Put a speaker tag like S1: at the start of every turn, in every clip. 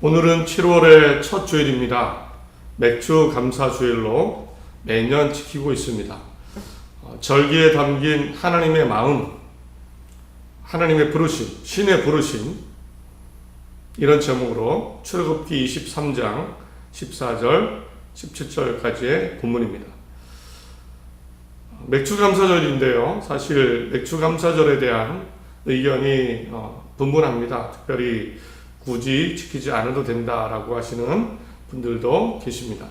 S1: 오늘은 7월의 첫 주일입니다. 맥주 감사 주일로 매년 지키고 있습니다. 절기에 담긴 하나님의 마음, 하나님의 부르심, 신의 부르심, 이런 제목으로 출애굽기 23장 14절, 17절까지의 본문입니다. 맥주 감사절인데요. 사실 맥주 감사절에 대한 의견이 분분합니다. 특별히 굳이 지키지 않아도 된다라고 하시는 분들도 계십니다.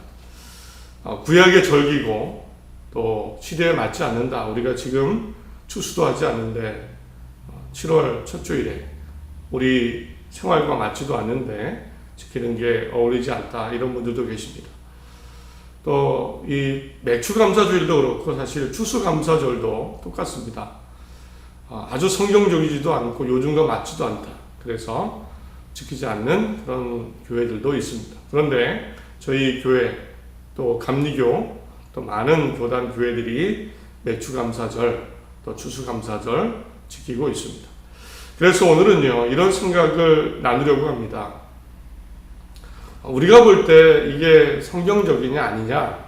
S1: 구약의 절기고 또 시대에 맞지 않는다. 우리가 지금 추수도 하지 않는데 7월 첫 주일에 우리 생활과 맞지도 않는데 지키는 게 어울리지 않다. 이런 분들도 계십니다. 또 이 맥주감사주일도 그렇고 사실 추수감사절도 똑같습니다. 아주 성경적이지도 않고 요즘과 맞지도 않다. 그래서 지키지 않는 그런 교회들도 있습니다. 그런데 저희 교회 또 감리교 또 많은 교단 교회들이 맥주감사절 또 추수감사절 지키고 있습니다. 그래서 오늘은요 이런 생각을 나누려고 합니다. 우리가 볼 때 이게 성경적이냐 아니냐,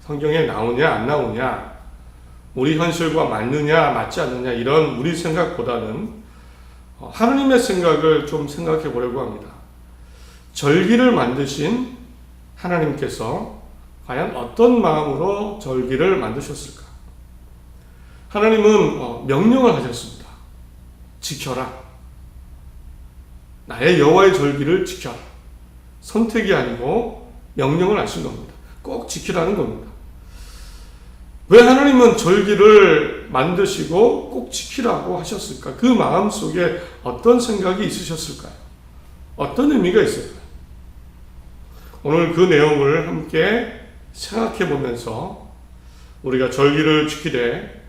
S1: 성경에 나오냐 안 나오냐, 우리 현실과 맞느냐 맞지 않느냐, 이런 우리 생각보다는 하나님의 생각을 좀 생각해 보려고 합니다. 절기를 만드신 하나님께서 과연 어떤 마음으로 절기를 만드셨을까? 하나님은 명령을 하셨습니다. 지켜라. 나의 여호와의 절기를 지켜라. 선택이 아니고 명령을 하신 겁니다. 꼭 지키라는 겁니다. 왜 하나님은 절기를 만드시고 꼭 지키라고 하셨을까? 그 마음 속에 어떤 생각이 있으셨을까요? 어떤 의미가 있을까요? 오늘 그 내용을 함께 생각해 보면서 우리가 절기를 지키되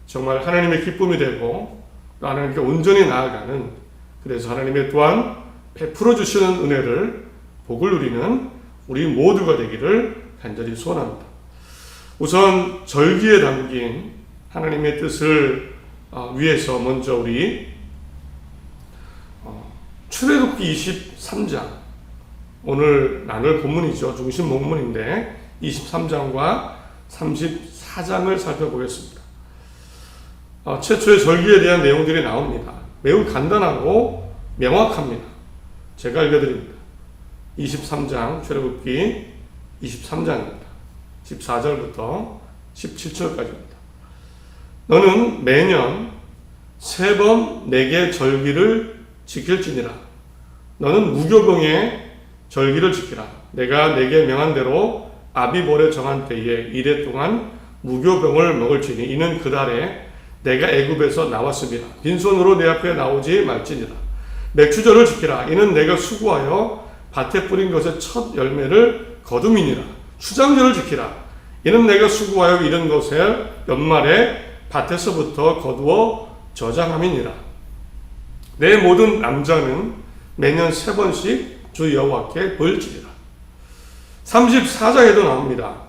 S1: 정말 하나님의 기쁨이 되고 또 하나님께 온전히 나아가는, 그래서 하나님의 또한 베풀어 주시는 은혜를, 복을 누리는 우리 모두가 되기를 간절히 소원합니다. 우선 절기에 담긴 하나님의 뜻을 위해서 먼저 우리 출애굽기 23장, 오늘 나눌 본문이죠. 중심 본문인데 23장과 34장을 살펴보겠습니다. 최초의 절기에 대한 내용들이 나옵니다. 매우 간단하고 명확합니다. 제가 읽어드립니다. 23장 출애굽기 23장입니다. 14절부터 17절까지입니다. 너는 매년 3번 내게 절기를 지킬지니라. 너는 무교병의 절기를 지키라. 내가 내게 명한 대로 아비볼에 정한 때에 이래 동안 무교병을 먹을지니 이는 그 달에 내가 애굽에서 나왔습니다. 빈손으로 내 앞에 나오지 말지니라. 맥주절을 지키라. 이는 내가 수고하여 밭에 뿌린 것의 첫 열매를 거둠이니라. 수장절을 지키라. 이는 내가 수고하여 이른 것을 연말에 밭에서부터 거두어 저장함이니라. 내 모든 남자는 매년 3번씩 주 여호와께 벌지리라. 34장에도 나옵니다.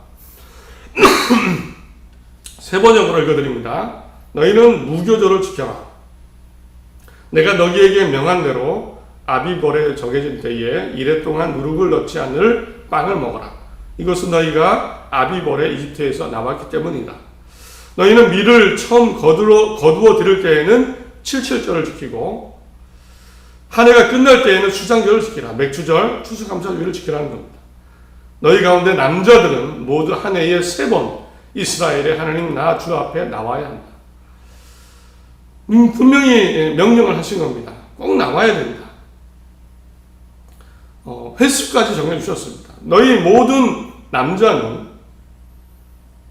S1: 세 번역으로 읽어드립니다. 너희는 무교절을 지켜라. 내가 너희에게 명한 대로 아비볼에 정해진 때에 이래 동안 누룩을 넣지 않을 빵을 먹어라. 이것은 너희가 아비볼에 이집트에서 나왔기 때문이다. 너희는 밀을 처음 거두어 들을 때에는 77절을 지키고 한 해가 끝날 때에는 수장절을 지키라. 맥주절, 추수감사주일을 지키라는 겁니다. 너희 가운데 남자들은 모두 한 해에 3번 이스라엘의 하나님 나 주 앞에 나와야 한다. 분명히 명령을 하신 겁니다. 꼭 나와야 된다. 횟수까지 정해주셨습니다. 너희 모든 남자는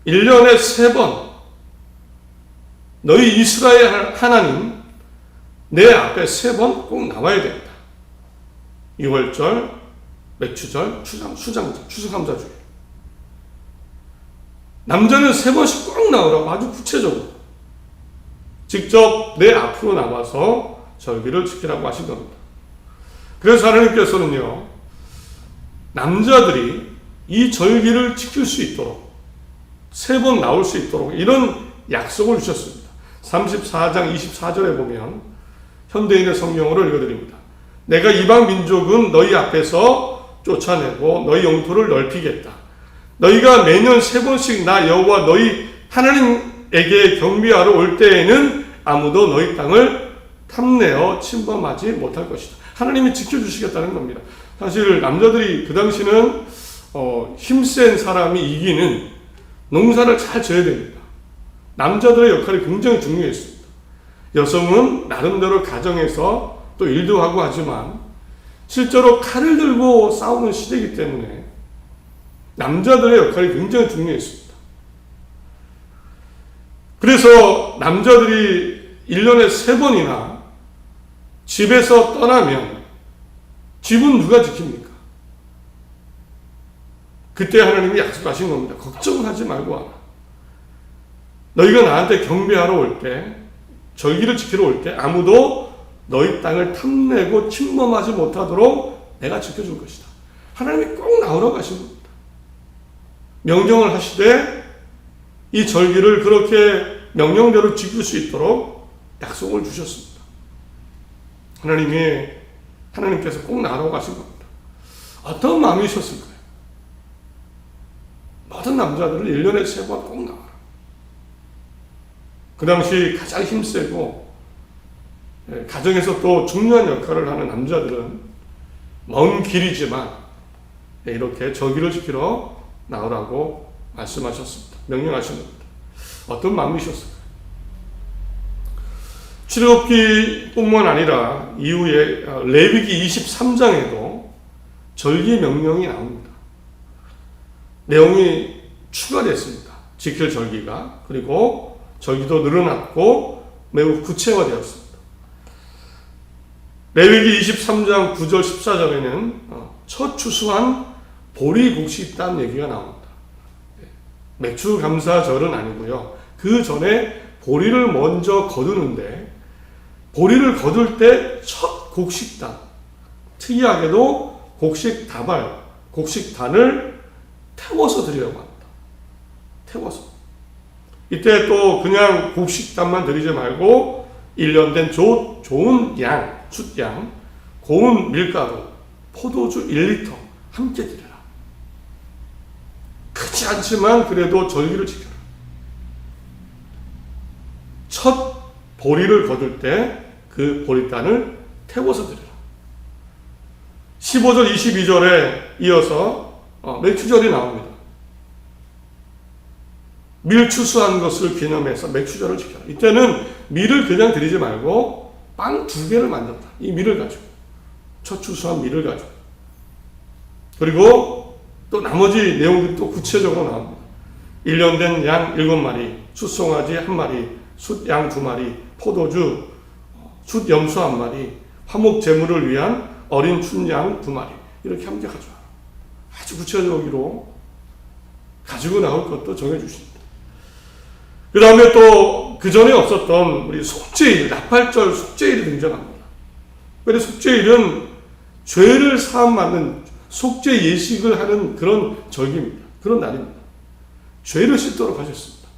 S1: 1년에 3번 너희 이스라엘 하나님 내 앞에 3번 꼭 나와야 된다. 6월절, 맥주절, 수장절, 추수감사주일. 남자는 3번씩 꼭 나오라고 아주 구체적으로 직접 내 앞으로 나와서 절기를 지키라고 하신 겁니다. 그래서 하나님께서는요, 남자들이 이 절기를 지킬 수 있도록 3번 나올 수 있도록 이런 약속을 주셨습니다. 34장 24절에 보면 현대인의 성경으로 읽어드립니다. 내가 이방 민족은 너희 앞에서 쫓아내고 너희 영토를 넓히겠다. 너희가 매년 3번씩 나 여호와 너희 하나님에게 경배하러 올 때에는 아무도 너희 땅을 탐내어 침범하지 못할 것이다. 하나님이 지켜주시겠다는 겁니다. 사실 남자들이 그 당시는 힘센 사람이 이기는 농사를 잘 져야 됩니다. 남자들의 역할이 굉장히 중요했습니다. 여성은 나름대로 가정에서 또 일도 하고 하지만 실제로 칼을 들고 싸우는 시대이기 때문에 남자들의 역할이 굉장히 중요했습니다. 그래서 남자들이 1년에 3번이나 집에서 떠나면 집은 누가 지킵니까? 그때 하나님이 약속하신 겁니다. 걱정하지 말고 와라. 너희가 나한테 경배하러 올 때, 절기를 지키러 올 때 아무도 너희 땅을 탐내고 침범하지 못하도록 내가 지켜줄 것이다. 하나님이 꼭 나오라고 하신 겁니다. 명령을 하시되 이 절기를 그렇게 명령대로 지킬 수 있도록 약속을 주셨습니다. 하나님께서 꼭 나오라고 하신 겁니다. 어떤 마음이셨을까요? 모든 남자들은 1년에 3번 꼭 나와라. 그 당시 가장 힘세고 가정에서 또 중요한 역할을 하는 남자들은 먼 길이지만 이렇게 절기를 지키러 나오라고 말씀하셨습니다. 명령하신 겁니다. 어떤 마음이셨을까요? 출애굽기뿐만 아니라 이후에 레위기 23장에도 절기 명령이 나옵니다. 내용이 추가됐습니다. 지킬 절기가. 그리고 절기도 늘어났고 매우 구체화되었습니다. 레위기 23장 9절 14절에는 첫 추수한 보리국시 딴 얘기가 나옵니다. 맥추감사절은 아니고요. 그 전에 보리를 먼저 거두는데 보리를 거둘 때 첫 곡식단, 특이하게도 곡식단을 태워서 드리려고 합니다. 태워서. 이때 또 그냥 곡식단만 드리지 말고 1년 된 좋은 양, 숫양, 고운 밀가루, 포도주 1리터 함께 드려라. 크지 않지만 그래도 절기를 지켜라. 첫 보리를 거둘 때 그 보리단을 태워서 드려라. 15절 22절에 이어서 맥추절이 나옵니다. 밀 추수한 것을 기념해서 맥추절을 지켜라. 이때는 밀을 그냥 드리지 말고 빵 2개를 만든다. 이 밀을 가지고. 첫 추수한 밀을 가지고. 그리고 또 나머지 내용들이 또 구체적으로 나옵니다. 1년 된 양 7마리, 숫송아지 1마리, 숫양 2마리, 포도주, 숫염소 1마리, 화목 제물을 위한 어린 춘양 2마리. 이렇게 함께 가져와라. 아주 구체적으로 가지고 나올 것도 정해주십니다. 그 다음에 또 그 전에 없었던 우리 속죄일, 나팔절 속죄일이 등장합니다. 그런데 속죄일은 죄를 사함받는 속죄 예식을 하는 그런 절기입니다. 그런 날입니다. 죄를 씻도록 하셨습니다.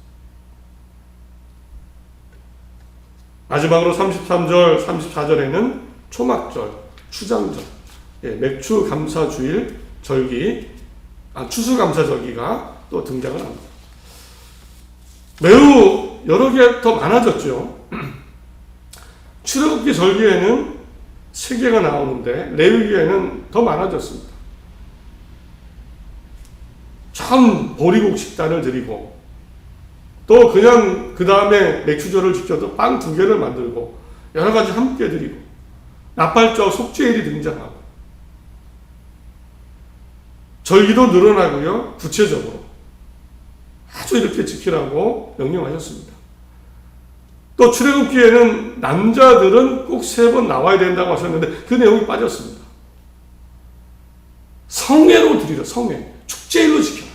S1: 마지막으로 33절, 34절에는 초막절, 추장절, 맥추감사주일 절기, 추수감사절기가 또 등장을 합니다. 매우 여러 개 더 많아졌죠. 출애굽기 절기에는 3개가 나오는데 레위기에는 더 많아졌습니다. 참 보리곡식단을 드리고 또 그냥 그 다음에 맥추절을 지켜도 빵 2개를 만들고 여러 가지 함께 드리고 나팔절 속죄일이 등장하고 절기도 늘어나고요. 구체적으로 아주 이렇게 지키라고 명령하셨습니다. 또 출애굽기에는 남자들은 꼭 3번 나와야 된다고 하셨는데 그 내용이 빠졌습니다. 성회로 드리라. 성회. 축제일로 지켜라.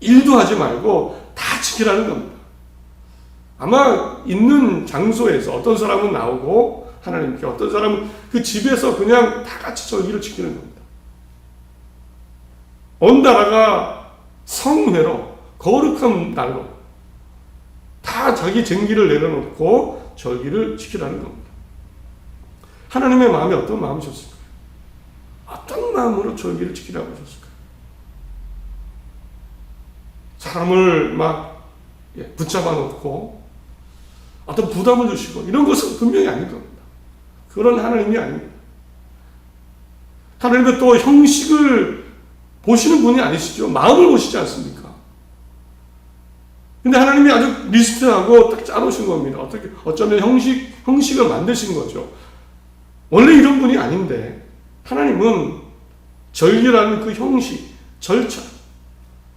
S1: 일도 하지 말고 다 지키라는 겁니다. 아마 있는 장소에서 어떤 사람은 나오고 하나님께, 어떤 사람은 그 집에서 그냥 다 같이 절기를 지키는 겁니다. 온 나라가 성회로, 거룩한 날로 다 자기 쟁기를 내려놓고 절기를 지키라는 겁니다. 하나님의 마음이 어떤 마음이셨을까요? 어떤 마음으로 절기를 지키라고 하셨을까요? 사람을 막 붙잡아 놓고 어떤 부담을 주시고 이런 것은 분명히 아닐 겁니다. 그런 하나님이 아닙니다. 하나님은 또 형식을 보시는 분이 아니시죠. 마음을 보시지 않습니까? 근데 하나님이 아주 리스트하고 딱 짜놓으신 겁니다. 어쩌면 형식을 만드신 거죠. 원래 이런 분이 아닌데 하나님은 절기라는 그 형식, 절차,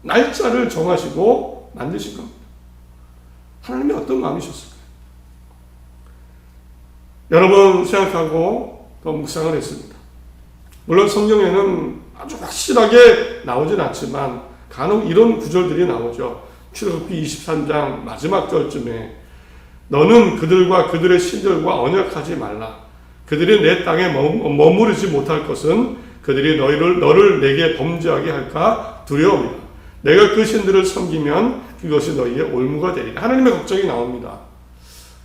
S1: 날짜를 정하시고 만드신 겁니다. 하나님이 어떤 마음이셨을까요? 여러 번 생각하고 또 묵상을 했습니다. 물론 성경에는 아주 확실하게 나오진 않지만 간혹 이런 구절들이 나오죠. 출애굽기 23장 마지막 절쯤에 너는 그들과 그들의 신들과 언약하지 말라. 그들이 내 땅에 머무르지 못할 것은 그들이 너를 내게 범죄하게 할까 두려움이다. 내가 그 신들을 섬기면 그것이 너희의 올무가 되리라. 하나님의 걱정이 나옵니다.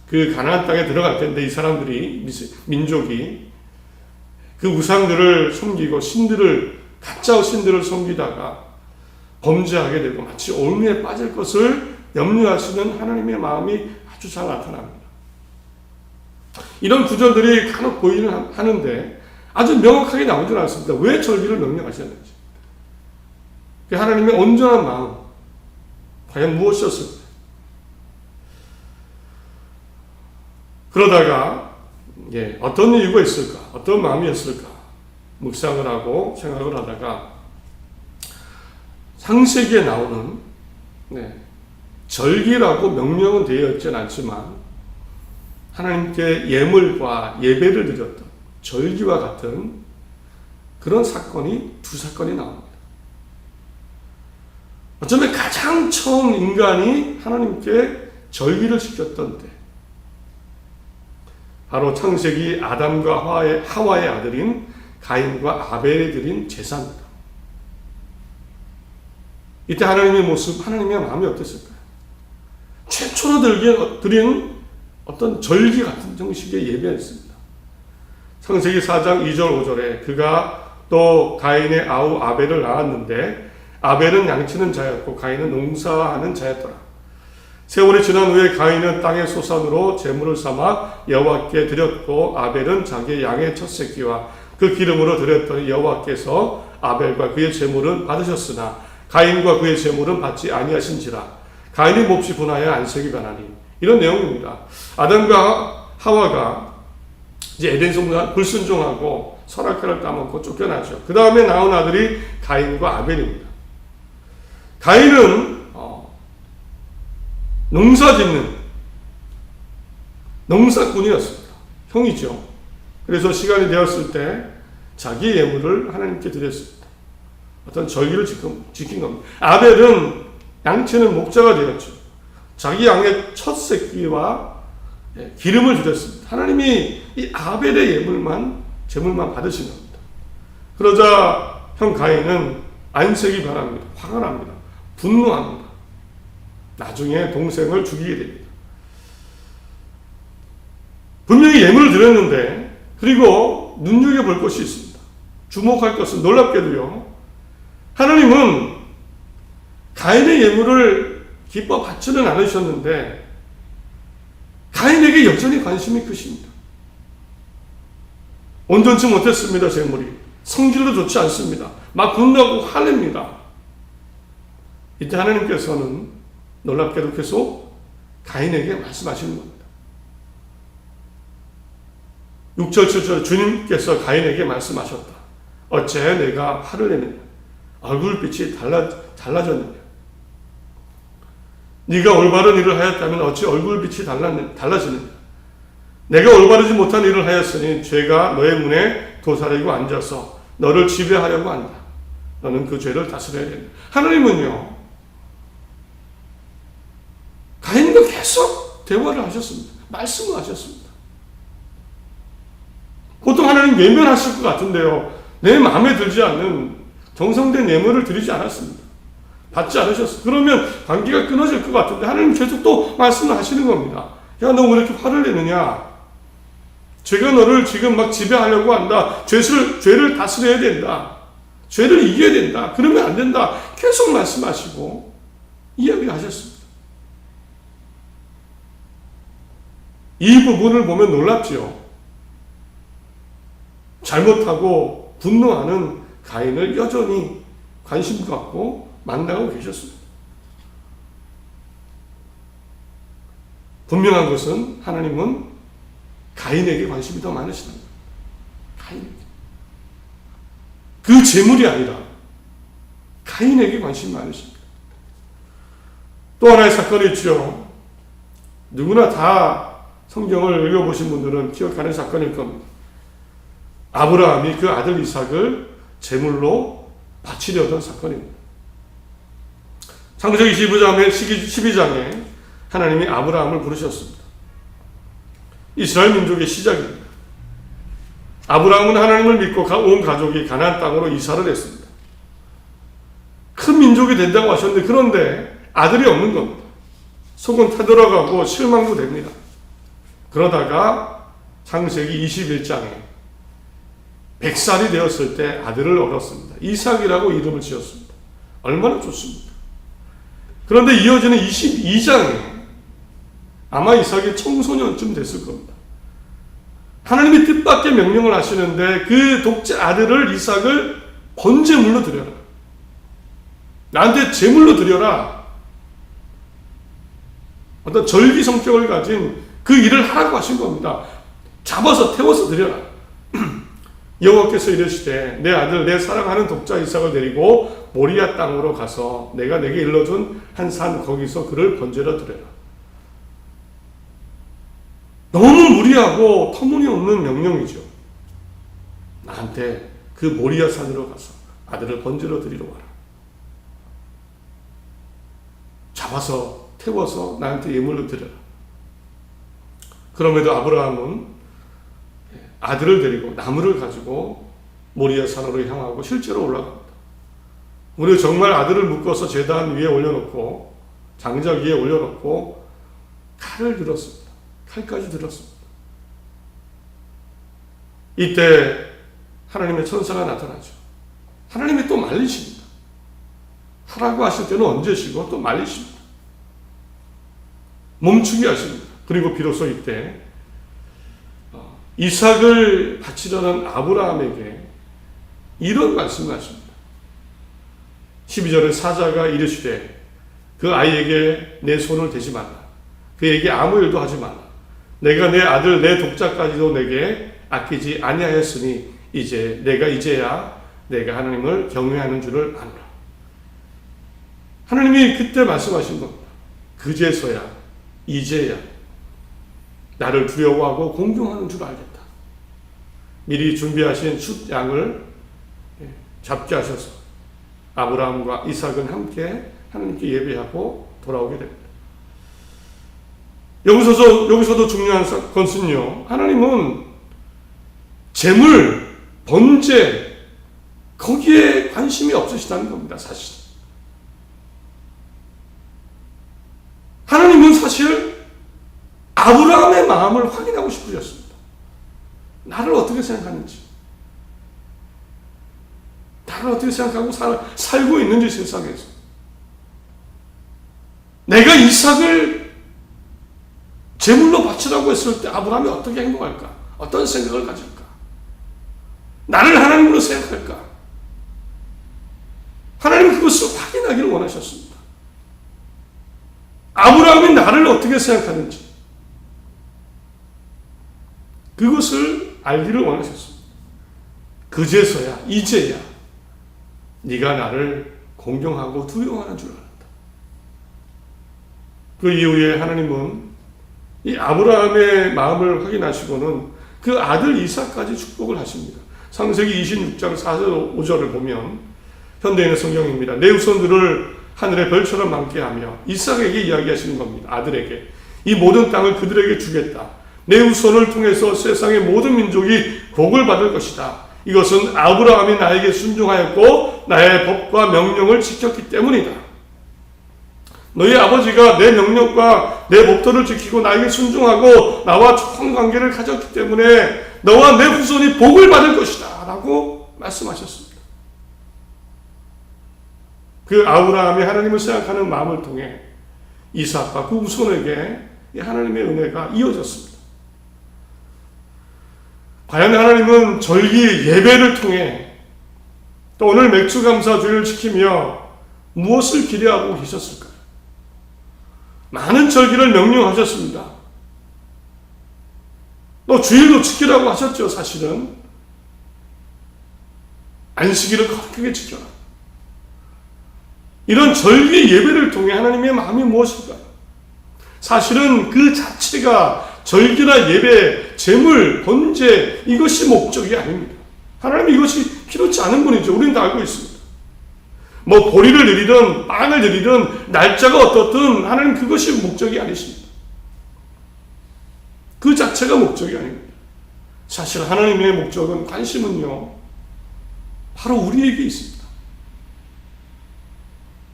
S1: 그 가나안 땅에 들어갈 텐데 이 사람들이 민족이 그 우상들을 섬기고 가짜 신들을 섬기다가 범죄하게 되고 마치 올무에 빠질 것을 염려하시는 하나님의 마음이 아주 잘 나타납니다. 이런 구절들이 간혹 보이는 하는데 아주 명확하게 나오지는 않습니다. 왜 절기를 명령하셨는지. 하나님의 온전한 마음 과연 무엇이었을까? 그러다가 어떤 이유가 있을까? 어떤 마음이었을까? 묵상을 하고 생각을 하다가 창세기에 나오는 절기라고 명령은 되어 있지는 않지만 하나님께 예물과 예배를 드렸던 절기와 같은 그런 사건이 두 사건이 나옵니다. 어쩌면 가장 처음 인간이 하나님께 절기를 지켰던 때 바로 창세기 아담과 하와의 아들인 가인과 아벨이 드린 제사입니다. 이때 하나님의 모습, 하나님의 마음이 어땠을까요? 최초로 드린 어떤 절기 같은 정식의 예배였습니다. 창세기 4장 2절 5절에 그가 또 가인의 아우 아벨을 낳았는데 아벨은 양치는 자였고 가인은 농사하는 자였더라. 세월이 지난 후에 가인은 땅의 소산으로 제물을 삼아 여호와께 드렸고 아벨은 자기의 양의 첫 새끼와 그 기름으로 드렸더니 여호와께서 아벨과 그의 제물은 받으셨으나 가인과 그의 제물은 받지 아니하신지라. 가인이 몹시 분하여 안색이 변하니. 이런 내용입니다. 아담과 하와가 이제 에덴 동산 불순종하고 선악과를 따먹고 쫓겨나죠. 그 다음에 나온 아들이 가인과 아벨입니다. 가인은 농사짓는 농사꾼이었습니다. 형이죠. 그래서 시간이 되었을 때 자기 예물을 하나님께 드렸습니다. 어떤 절기를 지킨 겁니다. 아벨은 양치는 목자가 되었죠. 자기 양의 첫 새끼와 기름을 드렸습니다. 하나님이 이 아벨의 제물만 받으신 겁니다. 그러자 형 가인은 안색이 변합니다. 화가 납니다. 분노합니다. 나중에 동생을 죽이게 됩니다. 분명히 예물을 드렸는데 그리고 눈여겨볼 것이 있습니다. 주목할 것은 놀랍게도요. 하나님은 가인의 예물을 기뻐 받지는 않으셨는데 가인에게 여전히 관심이 크십니다. 온전치 못했습니다. 제물이. 성질도 좋지 않습니다. 막 분노하고 화냅니다. 이때 하나님께서는 놀랍게도 계속 가인에게 말씀하시는 겁니다. 6절 7절 주님께서 가인에게 말씀하셨다. 어째 내가 화를 내느냐? 얼굴빛이 달라졌느냐? 네가 올바른 일을 하였다면 어찌 얼굴빛이 달라지느냐? 내가 올바르지 못한 일을 하였으니 죄가 너의 문에 도사리고 앉아서 너를 지배하려고 한다. 너는 그 죄를 다스려야 된다. 하나님은요, 가인과 계속 대화를 하셨습니다. 말씀을 하셨습니다. 보통 하나님 외면하실 것 같은데요, 내 마음에 들지 않는 정성된 예물을 드리지 않았습니다. 받지 않으셨어요. 그러면 관계가 끊어질 것 같은데 하나님 계속 또 말씀을 하시는 겁니다. 야, 너 왜 이렇게 화를 내느냐? 죄가 너를 지금 막 지배하려고 한다. 죄를 다스려야 된다. 죄를 이겨야 된다. 그러면 안 된다. 계속 말씀하시고 이야기하셨습니다. 이 부분을 보면 놀랍죠. 잘못하고 분노하는 가인을 여전히 관심 갖고 만나고 계셨습니다. 분명한 것은 하나님은 가인에게 관심이 더 많으시다. 가인에게. 그 재물이 아니라 가인에게 관심이 많으십니다. 또 하나의 사건이 있죠. 누구나 다 성경을 읽어보신 분들은 기억하는 사건일 겁니다. 아브라함이 그 아들 이삭을 제물로 바치려던 사건입니다. 창세기 12장에 하나님이 아브라함을 부르셨습니다. 이스라엘 민족의 시작입니다. 아브라함은 하나님을 믿고 온 가족이 가나안 땅으로 이사를 했습니다. 큰 민족이 된다고 하셨는데 그런데 아들이 없는 겁니다. 속은 타들어가고 실망도 됩니다. 그러다가 창세기 21장에 100살이 되었을 때 아들을 얻었습니다. 이삭이라고 이름을 지었습니다. 얼마나 좋습니다. 그런데 이어지는 22장에 아마 이삭이 청소년쯤 됐을 겁니다. 하나님이 뜻밖의 명령을 하시는데 그 독자 아들을 이삭을 번제물로 드려라. 나한테 제물로 드려라. 어떤 절기 성격을 가진 그 일을 하라고 하신 겁니다. 잡아서 태워서 드려라. 여호와께서 이르시되 내 아들 내 사랑하는 독자 이삭을 데리고 모리아 땅으로 가서 내가 내게 일러준 한 산 거기서 그를 번제로 드려라. 너무 무리하고 터무니없는 명령이죠. 나한테 그 모리아 산으로 가서 아들을 번제로 드리러 와라. 잡아서 태워서 나한테 예물로 드려라. 그럼에도 아브라함은 아들을 데리고 나무를 가지고 모리아 산으로 향하고 실제로 올라갑니다. 우리 정말 아들을 묶어서 제단 위에 올려놓고 장작 위에 올려놓고 칼을 들었습니다. 칼까지 들었습니다. 이때 하나님의 천사가 나타나죠. 하나님이 또 말리십니다. 하라고 하실 때는 언제시고 또 말리십니다. 멈추게 하십니다. 그리고 비로소 이때 이삭을 바치려는 아브라함에게 이런 말씀을 하십니다. 12절에 사자가 이르시되 그 아이에게 내 손을 대지 말라. 그에게 아무 일도 하지 말라. 내가 내 아들 내 독자까지도 내게 아끼지 아니하였으니 이제야 내가 하나님을 경외하는 줄을 아노라. 하나님이 그때 말씀하신 겁니다. 그제서야 이제야 나를 두려워하고 공경하는 줄 알겠다. 미리 준비하신 숫 양을 잡게 하셔서 아브라함과 이삭은 함께 하나님께 예배하고 돌아오게 됩니다. 여기서도 중요한 것은요, 하나님은 재물, 번제, 거기에 관심이 없으시다는 겁니다, 사실. 하나님은 사실 아브라함의 마음을 확인하고 싶으셨습니다. 나를 어떻게 생각하는지, 나를 어떻게 생각하고 살고 있는지 세상에서. 내가 이삭을 제물로 바치라고 했을 때 아브라함이 어떻게 행동할까? 어떤 생각을 가질까? 나를 하나님으로 생각할까? 하나님은 그것을 확인하기를 원하셨습니다. 아브라함이 나를 어떻게 생각하는지 그것을 알기를 원하셨습니다. 그제서야 이제야 네가 나를 공경하고 두려워하는 줄 알았다. 그 이후에 하나님은 이 아브라함의 마음을 확인하시고는 그 아들 이삭까지 축복을 하십니다. 창세기 26장 4절 5절을 보면 현대인의 성경입니다. 내 후손들을 하늘의 별처럼 많게 하며 이삭에게 이야기하시는 겁니다. 아들에게 이 모든 땅을 그들에게 주겠다. 내 후손을 통해서 세상의 모든 민족이 복을 받을 것이다. 이것은 아브라함이 나에게 순종하였고 나의 법과 명령을 지켰기 때문이다. 너희 아버지가 내 명령과 내 법도를 지키고 나에게 순종하고 나와 좋은 관계를 가졌기 때문에 너와 내 후손이 복을 받을 것이다 라고 말씀하셨습니다. 그 아브라함이 하나님을 생각하는 마음을 통해 이삭과 그 후손에게 하나님의 은혜가 이어졌습니다. 과연 하나님은 절기 예배를 통해 또 오늘 맥주감사주일을 지키며 무엇을 기대하고 계셨을까요? 많은 절기를 명령하셨습니다. 또 주일도 지키라고 하셨죠. 사실은 안식일을 거룩하게 지켜라. 이런 절기 예배를 통해 하나님의 마음이 무엇일까요? 사실은 그 자체가 절기나 예배, 제물, 번제 이것이 목적이 아닙니다. 하나님이 이것이 필요치 않은 분이죠. 우리는 다 알고 있습니다. 뭐 보리를 드리든 빵을 드리든 날짜가 어떻든 하나님 그것이 목적이 아니십니다. 그 자체가 목적이 아닙니다. 사실 하나님의 목적은 관심은요 바로 우리에게 있습니다.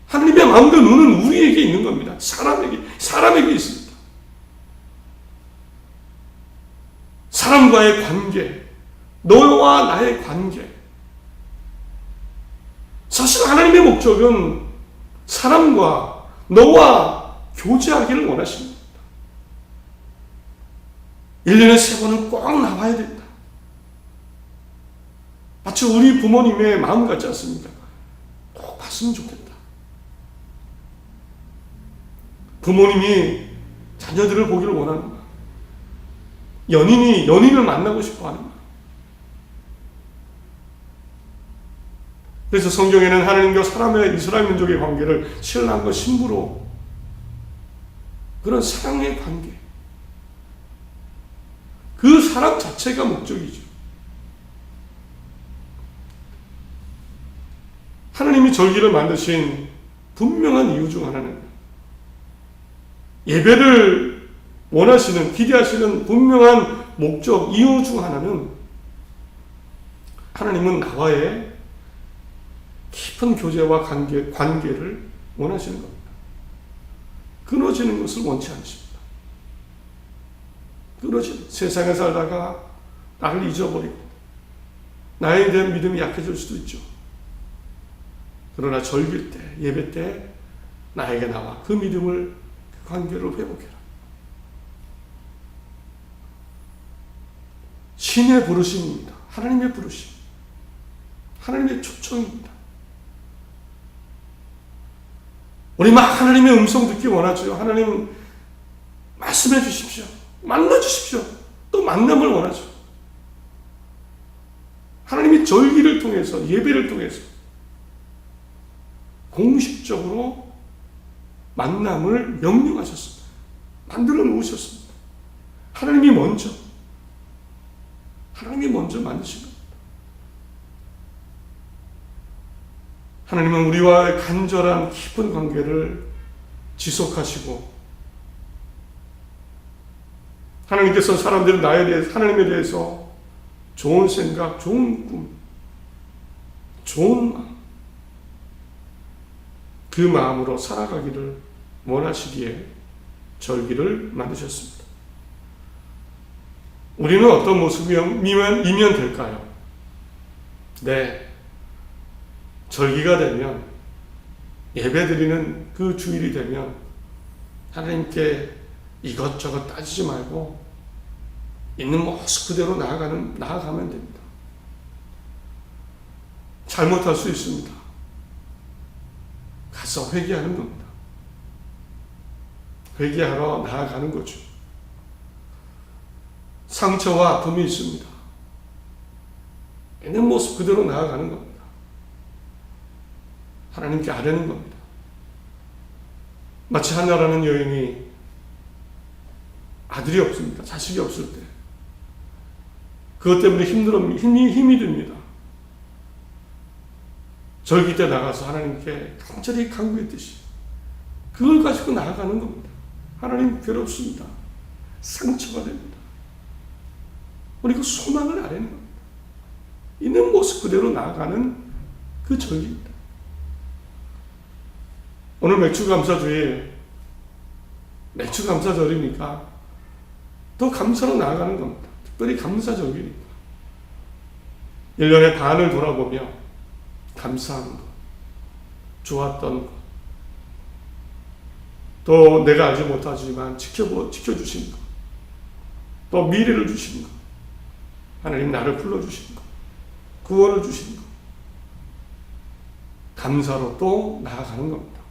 S1: 하나님의 마음과 눈은 우리에게 있는 겁니다. 사람에게 있습니다. 사람과의 관계, 너와 나의 관계. 사실 하나님의 목적은 사람과 너와 교제하기를 원하십니다. 1년에 3번은 꼭 나와야 된다. 마치 우리 부모님의 마음 같지 않습니까? 꼭 봤으면 좋겠다. 부모님이 자녀들을 보기를 원하는가? 연인이 연인을 만나고 싶어 하는가? 그래서 성경에는 하나님과 사람의 이스라엘 민족의 관계를 신랑과 신부로 그런 사랑의 관계, 그 사랑 자체가 목적이죠. 하나님이 절기를 만드신 분명한 이유 중 하나는 예배를 원하시는, 기대하시는 분명한 목적, 이유 중 하나는 하나님은 나와의 깊은 교제와 관계를 원하시는 겁니다. 끊어지는 것을 원치 않으십니다. 끊어지는, 세상에 살다가 나를 잊어버리고 나에 대한 믿음이 약해질 수도 있죠. 그러나 절기 때, 예배 때 나에게 나와 그 믿음을, 그 관계를 회복해라. 신의 부르심입니다. 하나님의 부르심, 하나님의 초청입니다. 우리 막 하나님의 음성 듣기 원하죠. 하나님 말씀해 주십시오. 만나 주십시오. 또 만남을 원하죠. 하나님이 절기를 통해서, 예배를 통해서 공식적으로 만남을 명령하셨습니다. 만들어 놓으셨습니다. 하나님이 먼저 만드신 겁니다. 하나님은 우리와의 간절한 깊은 관계를 지속하시고, 하나님께서 사람들은 나에 대해서, 하나님에 대해서 좋은 생각, 좋은 꿈, 좋은 마음, 그 마음으로 살아가기를 원하시기에 절기를 만드셨습니다. 우리는 어떤 모습이면 될까요? 네, 절기가 되면, 예배드리는 그 주일이 되면 하나님께 이것저것 따지지 말고 있는 모습 그대로 나아가면 됩니다. 잘못할 수 있습니다. 가서 회개하는 겁니다. 회개하러 나아가는 거죠. 상처와 아픔이 있습니다. 있는 모습 그대로 나아가는 겁니다. 하나님께 아뢰는 겁니다. 마치 한나라는 여인이 아들이 없습니다. 자식이 없을 때 그것 때문에 힘이 듭니다. 절기 때 나가서 하나님께 간절히 간구했듯이 그걸 가지고 나아가는 겁니다. 하나님 괴롭습니다. 상처가 됩니다. 우리 그 소망을 아뢰는 겁니다. 있는 모습 그대로 나아가는 그 절기입니다. 오늘 맥주감사주일 맥주 감사절이니까 더 감사로 나아가는 겁니다. 특별히 감사절이니까. 1년의 반을 돌아보며 감사한 것, 좋았던 것, 또 내가 알지 못하지만 지켜주신 것, 또 미래를 주신 것, 하나님 나를 불러주신 것, 구원을 주신 것, 감사로 또 나아가는 겁니다.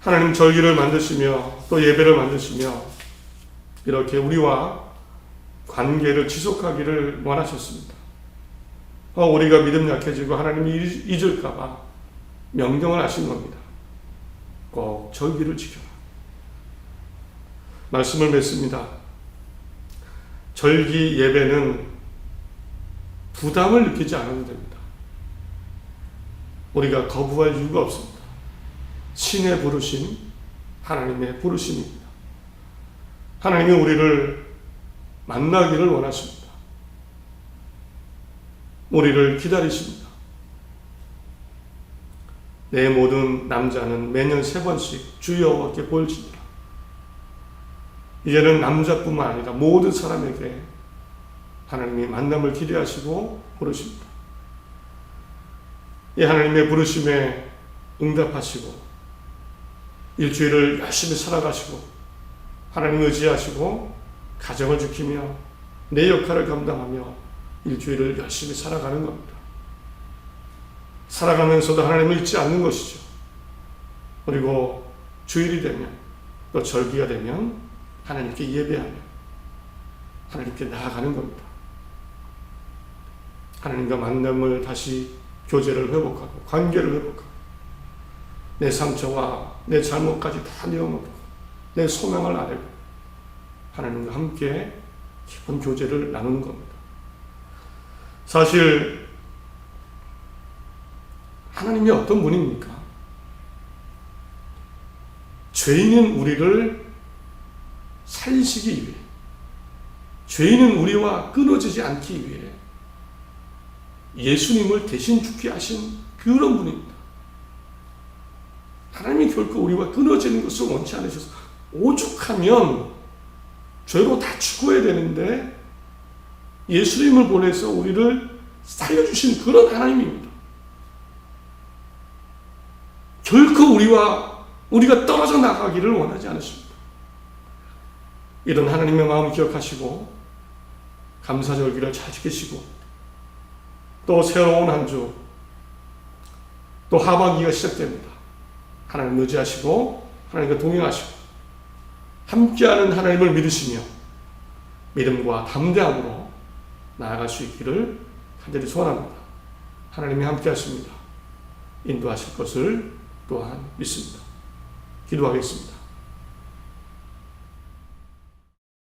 S1: 하나님 절기를 만드시며 또 예배를 만드시며 이렇게 우리와 관계를 지속하기를 원하셨습니다. 우리가 믿음 약해지고 하나님이 잊을까봐 명령을 하신 겁니다. 꼭 절기를 지켜라. 말씀을 맺습니다. 절기 예배는 부담을 느끼지 않아도 됩니다. 우리가 거부할 이유가 없습니다. 신의 부르심, 하나님의 부르심입니다. 하나님이 우리를 만나기를 원하십니다. 우리를 기다리십니다. 내 모든 남자는 매년 3번씩 주 여호와께 볼지니라. 이제는 남자뿐만 아니라 모든 사람에게 하나님이 만남을 기대하시고 부르십니다. 이 하나님의 부르심에 응답하시고 일주일을 열심히 살아가시고 하나님 의지하시고 가정을 지키며 내 역할을 감당하며 일주일을 열심히 살아가는 겁니다. 살아가면서도 하나님을 잊지 않는 것이죠. 그리고 주일이 되면 또 절기가 되면 하나님께 예배하며 하나님께 나아가는 겁니다. 하나님과 만남을 다시 교제를 회복하고 관계를 회복하고 내 상처와 내 잘못까지 다 내어놓고 내 소명을 아뢰고 하나님과 함께 깊은 교제를 나누는 겁니다. 사실 하나님이 어떤 분입니까? 죄인인 우리를 살리시기 위해, 죄인은 우리와 끊어지지 않기 위해 예수님을 대신 죽게 하신 그런 분입니다. 하나님이 결코 우리와 끊어지는 것을 원치 않으셔서 오죽하면 죄로 다 죽어야 되는데 예수님을 보내서 우리를 살려주신 그런 하나님입니다. 결코 우리가 떨어져 나가기를 원하지 않으십니다. 이런 하나님의 마음 기억하시고 감사절기를 잘 지키시고 또 새로운 한 주 또 하반기가 시작됩니다. 하나님 의지하시고 하나님과 동행하시고 함께하는 하나님을 믿으시며 믿음과 담대함으로 나아갈 수 있기를 간절히 소원합니다. 하나님이 함께 하십니다. 인도하실 것을 또한 믿습니다. 기도하겠습니다.